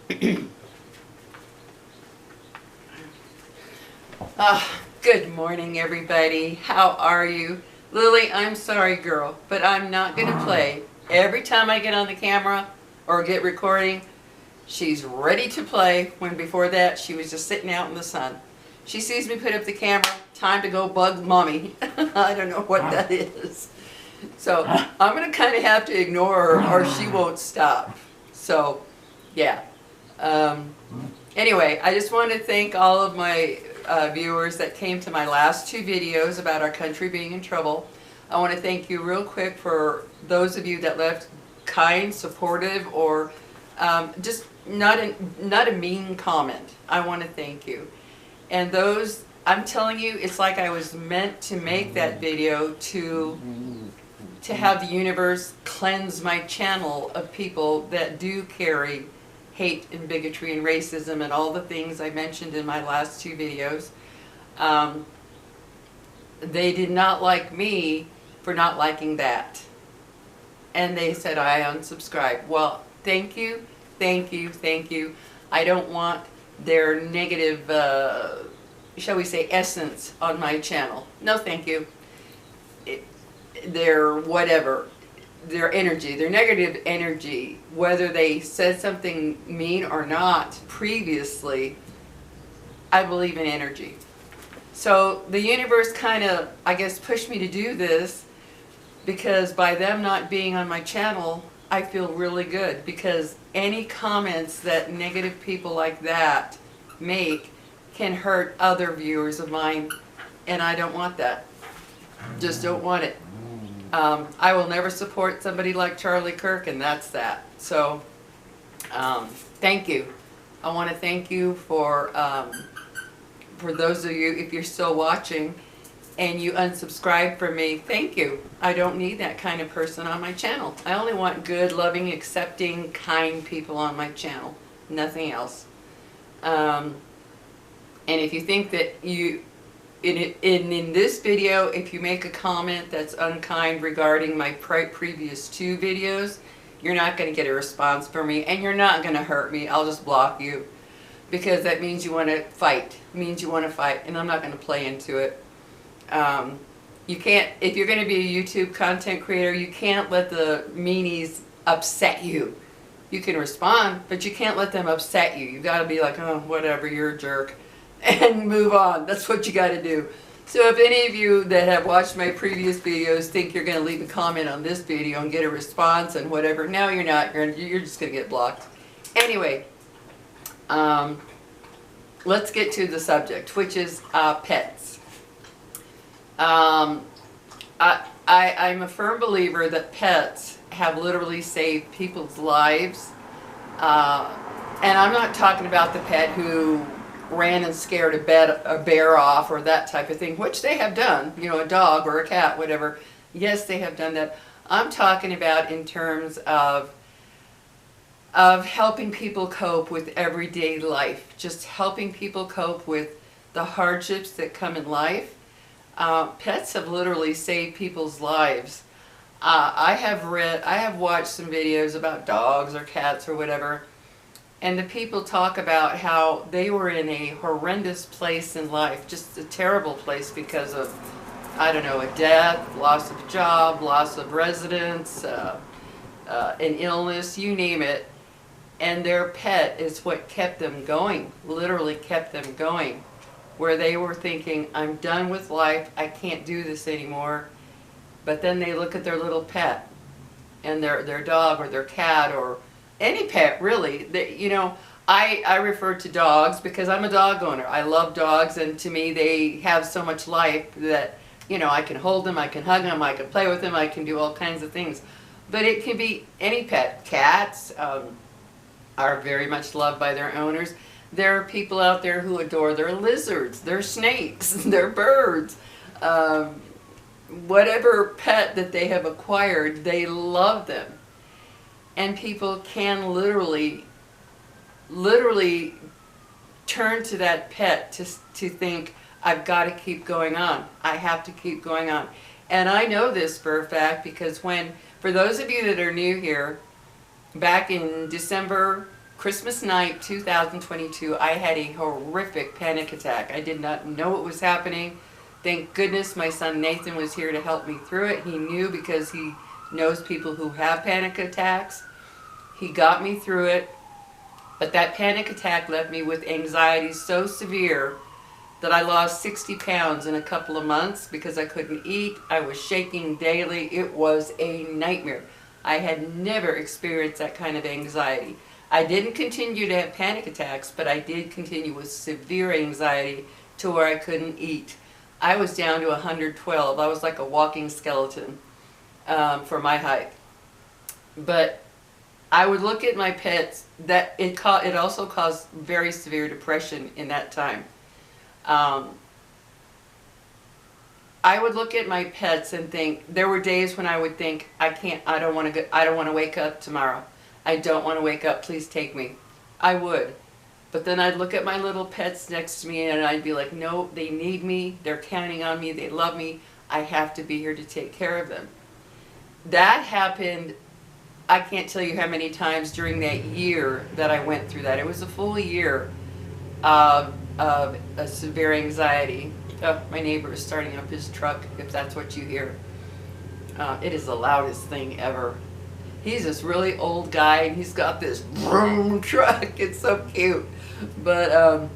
Good morning, everybody. How are you? Lily, I'm sorry, girl, but I'm not going to play. Every time I get on the camera or get recording, she's ready to play, when before that she was just sitting out in the sun. She sees me put up the camera, time to go bug mommy. I don't know what that is. So I'm going to kind of have to ignore her or she won't stop. So, yeah. Anyway, I just want to thank all of my viewers that came to my last two videos about our country being in trouble. I want to thank you real quick for those of you that left kind, supportive, or just not a mean comment. I want to thank you. And those, I'm telling you, it's like I was meant to make that video to have the universe cleanse my channel of people that do carry hate and bigotry and racism and all the things I mentioned in my last two videos. They did not like me for not liking that. And they said I unsubscribed. Well, thank you, thank you, thank you. I don't want their negative, shall we say, essence on my channel. No, thank you. Their whatever. Their energy, their negative energy, whether they said something mean or not previously, I believe in energy. So the universe kind of, I guess, pushed me to do this because by them not being on my channel, I feel really good, because any comments that negative people like that make can hurt other viewers of mine, and I don't want that. Just don't want it. I will never support somebody like Charlie Kirk, and that's that. So, thank you. I want to thank you for those of you, if you're still watching and you unsubscribe from me, thank you. I don't need that kind of person on my channel. I only want good, loving, accepting, kind people on my channel. Nothing else. And if you think that you... In this video, if you make a comment that's unkind regarding my previous two videos, you're not going to get a response from me, and you're not going to hurt me. I'll just block you, because that means you want to fight. It means you want to fight, and I'm not going to play into it. You can't, if you're going to be a YouTube content creator, you can't let the meanies upset you. You can respond, but you can't let them upset you. You've got to be like, oh, whatever, you're a jerk, and move on. That's what you got to do. So if any of you that have watched my previous videos think you're going to leave a comment on this video and get a response and whatever, no, you're not. You're just going to get blocked. Anyway, let's get to the subject, which is pets. I'm a firm believer that pets have literally saved people's lives. And I'm not talking about the pet who ran and scared a bear off or that type of thing, which they have done, you know, a dog or a cat, whatever. Yes, they have done that. I'm talking about in terms of helping people cope with everyday life, just helping people cope with the hardships that come in life. Pets have literally saved people's lives. I have watched some videos about dogs or cats or whatever, and the people talk about how they were in a horrendous place in life, just a terrible place because of, I don't know, a death, loss of job, loss of residence, an illness, you name it. And their pet is what kept them going, literally kept them going, where they were thinking, I'm done with life, I can't do this anymore. But then they look at their little pet, and their dog or their cat or any pet, really. You know, I refer to dogs because I'm a dog owner. I love dogs, and to me they have so much life that, you know, I can hold them, I can hug them, I can play with them, I can do all kinds of things. But it can be any pet. Cats are very much loved by their owners. There are people out there who adore their lizards, their snakes, their birds. Whatever pet that they have acquired, they love them. And people can literally turn to that pet to think, I've got to keep going on. I have to keep going on. And I know this for a fact because for those of you that are new here, back in December Christmas night 2022, I had a horrific panic attack. I did not know what was happening. Thank goodness my son Nathan was here to help me through it. He knew because he knows people who have panic attacks. He got me through it. But that panic attack left me with anxiety so severe that I lost 60 pounds in a couple of months because I couldn't eat. I was shaking daily. It was a nightmare. I had never experienced that kind of anxiety. I didn't continue to have panic attacks, but I did continue with severe anxiety to where I couldn't eat. I was down to 112. I was like a walking skeleton for my height. But I would look at my pets, that it also caused very severe depression in that time. I would look at my pets and think, there were days when I would think, I don't want to wake up tomorrow. I don't want to wake up, please take me. I would. But then I'd look at my little pets next to me and I'd be like, no, they need me, they're counting on me, they love me, I have to be here to take care of them. That happened, I can't tell you how many times during that year that I went through that. It was a full year of a severe anxiety. Oh, my neighbor is starting up his truck, if that's what you hear. It is the loudest thing ever. He's this really old guy and he's got this vroom truck. It's so cute. But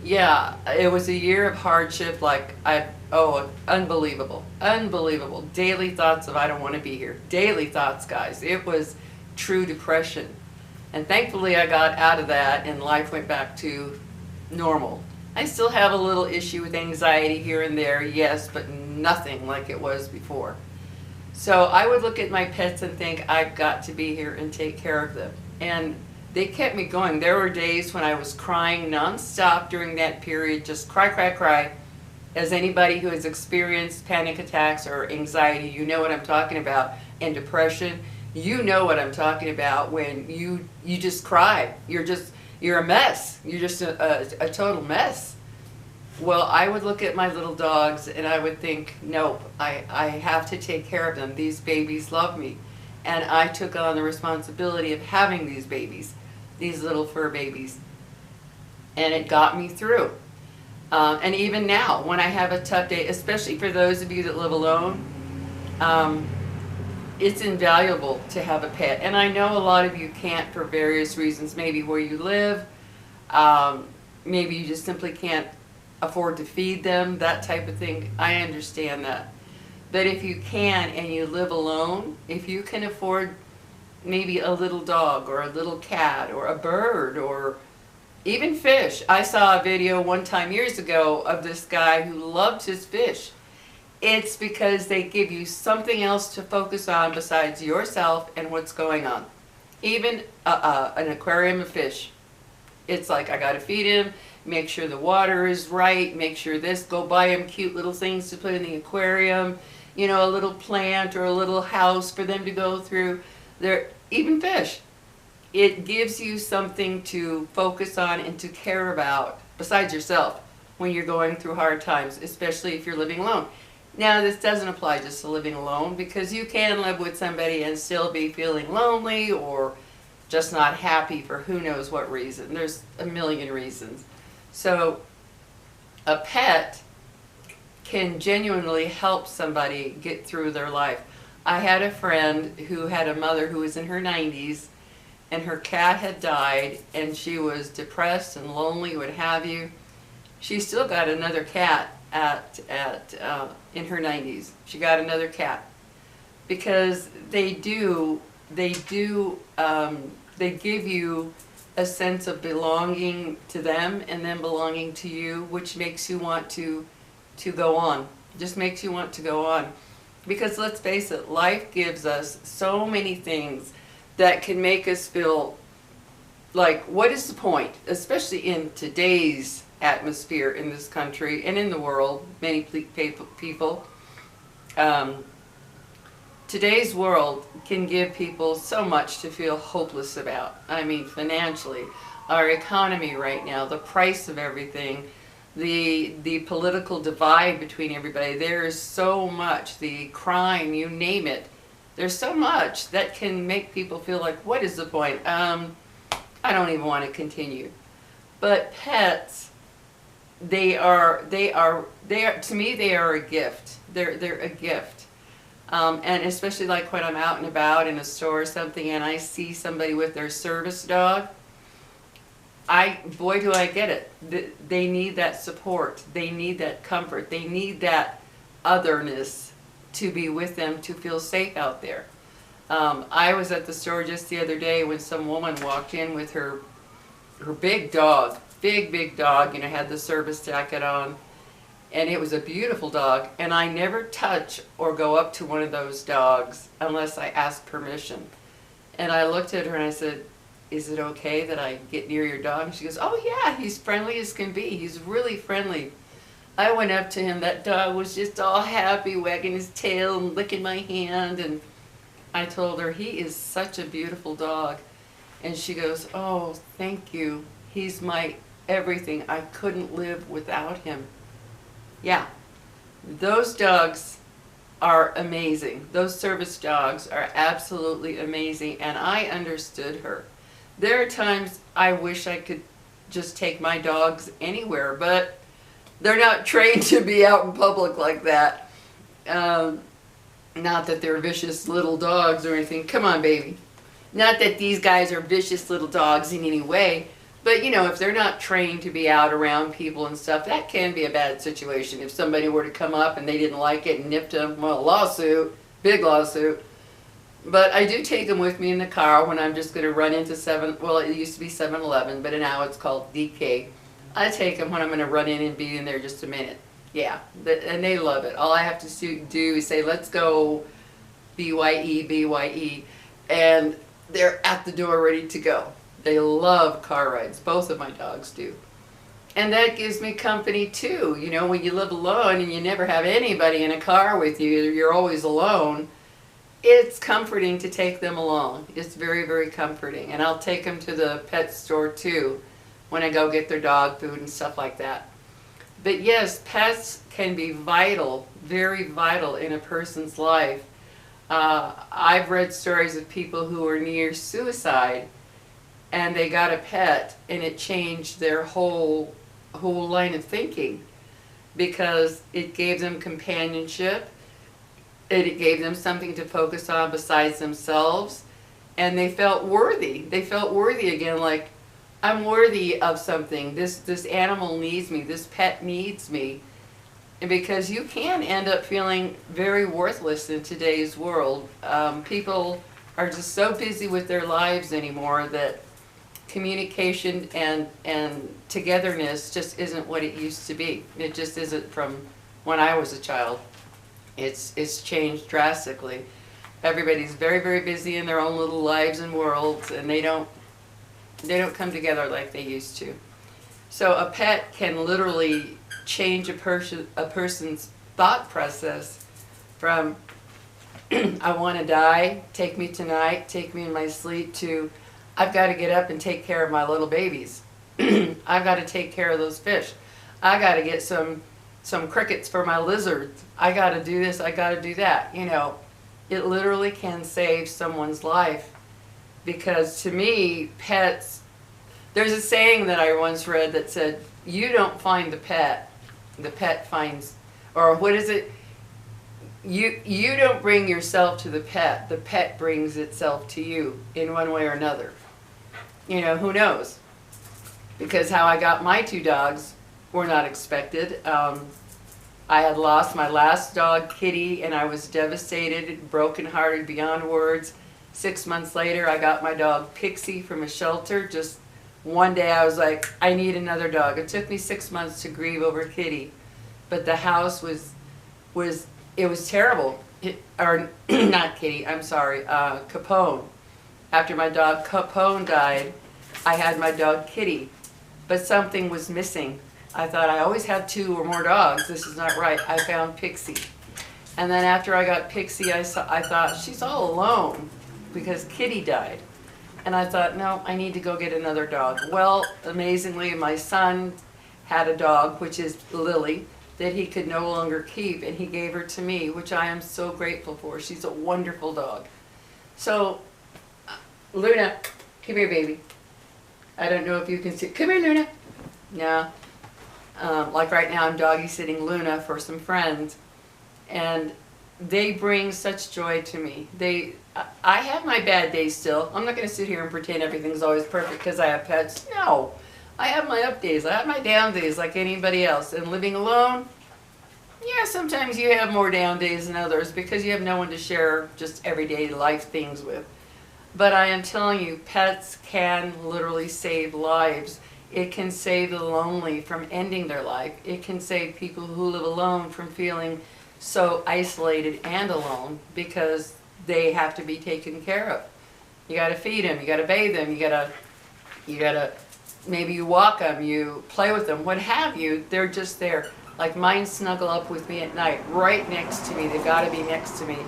yeah, it was a year of hardship. Like unbelievable, unbelievable. Daily thoughts of I don't want to be here. Daily thoughts, guys. It was true depression. And thankfully I got out of that and life went back to normal. I still have a little issue with anxiety here and there, yes, but nothing like it was before. So I would look at my pets and think, I've got to be here and take care of them. And they kept me going. There were days when I was crying nonstop during that period, just cry, cry, cry. As anybody who has experienced panic attacks or anxiety, you know what I'm talking about, and depression, you know what I'm talking about when you just cry. You're a mess. You're just a total mess. Well, I would look at my little dogs and I would think, nope, I have to take care of them. These babies love me. And I took on the responsibility of having these babies, these little fur babies. And it got me through. And even now, when I have a tough day, especially for those of you that live alone, it's invaluable to have a pet. And I know a lot of you can't for various reasons, maybe where you live, maybe you just simply can't afford to feed them, that type of thing. I understand that. But if you can and you live alone, if you can afford maybe a little dog or a little cat or a bird or even fish. I saw a video one time years ago of this guy who loved his fish. It's because they give you something else to focus on besides yourself and what's going on. Even an aquarium of fish. It's like, I gotta feed him, make sure the water is right, make sure this, go buy him cute little things to put in the aquarium, you know, a little plant or a little house for them to go through. Even fish. It gives you something to focus on and to care about besides yourself when you're going through hard times, especially if you're living alone. Now, this doesn't apply just to living alone, because you can live with somebody and still be feeling lonely or just not happy for who knows what reason. There's a million reasons. So a pet can genuinely help somebody get through their life. I had a friend who had a mother who was in her 90s, and her cat had died, and she was depressed and lonely, what have you. She still got another cat in her 90s. She got another cat because they give you a sense of belonging to them and then belonging to you, which makes you want to go on. Just makes you want to go on. Because let's face it, life gives us so many things that can make us feel like, what is the point? Especially in today's atmosphere in this country and in the world, many people. Today's world can give people so much to feel hopeless about. I mean, financially, our economy right now, the price of everything, the political divide between everybody. There is so much, the crime, you name it. There's so much that can make people feel like, what is the point? I don't even want to continue. But pets, to me, they are a gift. They're a gift. And especially like when I'm out and about in a store or something and I see somebody with their service dog, boy do I get it. They need that support. They need that comfort. They need that otherness to be with them, to feel safe out there. I was at the store just the other day when some woman walked in with her big dog, big dog, had the service jacket on, and it was a beautiful dog, and I never touch or go up to one of those dogs unless I ask permission. And I looked at her and I said, is it okay that I get near your dog? And she goes, oh yeah, he's friendly as can be. He's really friendly. I went up to him. That dog was just all happy, wagging his tail and licking my hand. And I told her, he is such a beautiful dog. And she goes, oh, thank you. He's my everything. I couldn't live without him. Yeah, those dogs are amazing. Those service dogs are absolutely amazing. And I understood her. There are times I wish I could just take my dogs anywhere, but they're not trained to be out in public like that. Not that they're vicious little dogs or anything. Come on, baby. Not that these guys are vicious little dogs in any way, but if they're not trained to be out around people and stuff, that can be a bad situation. If somebody were to come up and they didn't like it and nipped them, well, lawsuit, big lawsuit. But I do take them with me in the car when I'm just going to run into it used to be 7-Eleven, but now it's called DK. I take them when I'm going to run in and be in there just a minute. Yeah, and they love it. All I have to do is say, let's go, BYE, BYE, and they're at the door ready to go. They love car rides. Both of my dogs do. And that gives me company too. When you live alone and you never have anybody in a car with you, you're always alone. It's comforting to take them along. It's very, very comforting. And I'll take them to the pet store too when I go get their dog food and stuff like that. But yes, pets can be vital, very vital in a person's life. I've read stories of people who were near suicide and they got a pet and it changed their whole line of thinking because it gave them companionship. It gave them something to focus on besides themselves, and they felt worthy. They felt worthy again, like, I'm worthy of something. This animal needs me. This pet needs me. And because you can end up feeling very worthless in today's world. People are just so busy with their lives anymore that communication and togetherness just isn't what it used to be. It just isn't from when I was a child. It's changed drastically. Everybody's very, very busy in their own little lives and worlds, and they don't come together like they used to. So a pet can literally change a person's thought process from I want to die, take me tonight, take me in my sleep, to I've got to get up and take care of my little babies. I've got to take care of those fish. I got to get some crickets for my lizards. I got to do this, I got to do that. It literally can save someone's life. Because to me, pets, there's a saying that I once read that said, you don't find the pet finds, or what is it? You don't bring yourself to the pet brings itself to you in one way or another. Who knows? Because how I got my 2 dogs were not expected. I had lost my last dog, Kitty, and I was devastated, brokenhearted beyond words. 6 months later, I got my dog, Pixie, from a shelter. Just one day I was like, I need another dog. It took me 6 months to grieve over Kitty. But the house was terrible. Not Kitty, I'm sorry, Capone. After my dog Capone died, I had my dog Kitty. But something was missing. I thought, I always have 2 or more dogs. This is not right. I found Pixie. And then after I got Pixie, I thought, she's all alone because Kitty died. And I thought, no, I need to go get another dog. Well, amazingly, my son had a dog, which is Lily, that he could no longer keep, and he gave her to me, which I am so grateful for. She's a wonderful dog. So, Luna, come here, baby. I don't know if you can see. Come here, Luna. No. Like right now, I'm doggy sitting Luna for some friends, and they bring such joy to me. I have my bad days still. I'm not going to sit here and pretend everything's always perfect because I have pets. No. I have my up days. I have my down days like anybody else. And living alone, yeah, sometimes you have more down days than others because you have no one to share just everyday life things with. But I am telling you, pets can literally save lives. It can save the lonely from ending their life. It can save people who live alone from feeling so isolated and alone because they have to be taken care of. You got to feed them, you got to bathe them, you got to maybe you walk them, you play with them, what have you. They're just there. Like mine snuggle up with me at night, right next to me. They've got to be next to me.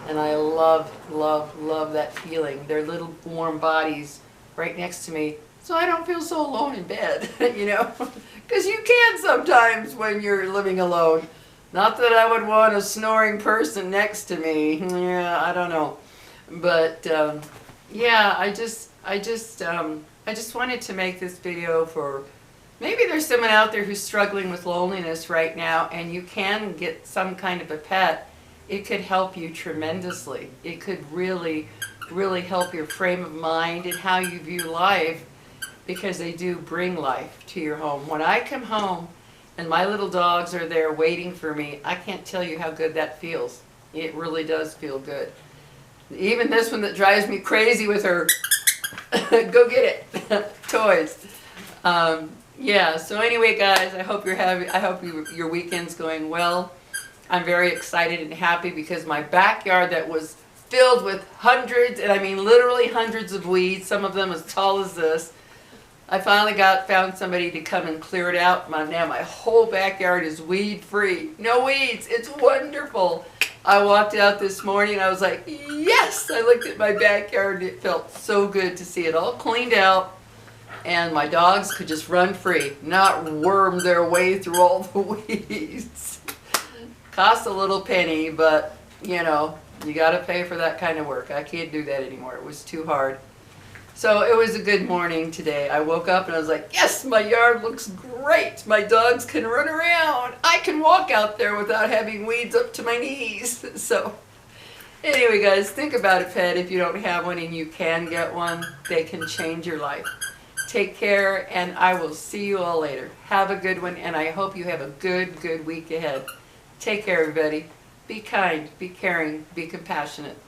And I love, love, love that feeling. Their little warm bodies right next to me. So I don't feel so alone in bed, you know. Because you can sometimes when you're living alone. Not that I would want a snoring person next to me. Yeah, I don't know. But yeah, I just wanted to make this video for, maybe there's someone out there who's struggling with loneliness right now, and you can get some kind of a pet. It could help you tremendously. It could really, really help your frame of mind and how you view life, because they do bring life to your home. When I come home and my little dogs are there waiting for me, I can't tell you how good that feels. It really does feel good. Even this one that drives me crazy with her go get it toys. Yeah, so anyway guys, I hope your weekend's going well. I'm very excited and happy because my backyard that was filled with hundreds, and I mean literally hundreds of weeds, some of them as tall as this, I finally found somebody to come and clear it out. Now my whole backyard is weed free. No weeds. It's wonderful. I walked out this morning and I was like, yes! I looked at my backyard and it felt so good to see it all cleaned out, and my dogs could just run free, not worm their way through all the weeds. Cost a little penny, but you know, you got to pay for that kind of work. I can't do that anymore. It was too hard. So it was a good morning today. I woke up and I was like, yes, my yard looks great. My dogs can run around. I can walk out there without having weeds up to my knees. So anyway, guys, think about a pet if you don't have one and you can get one. They can change your life. Take care, and I will see you all later. Have a good one, and I hope you have a good week ahead. Take care, everybody. Be kind, be caring, be compassionate.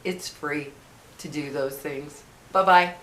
It's free to do those things. Bye-bye.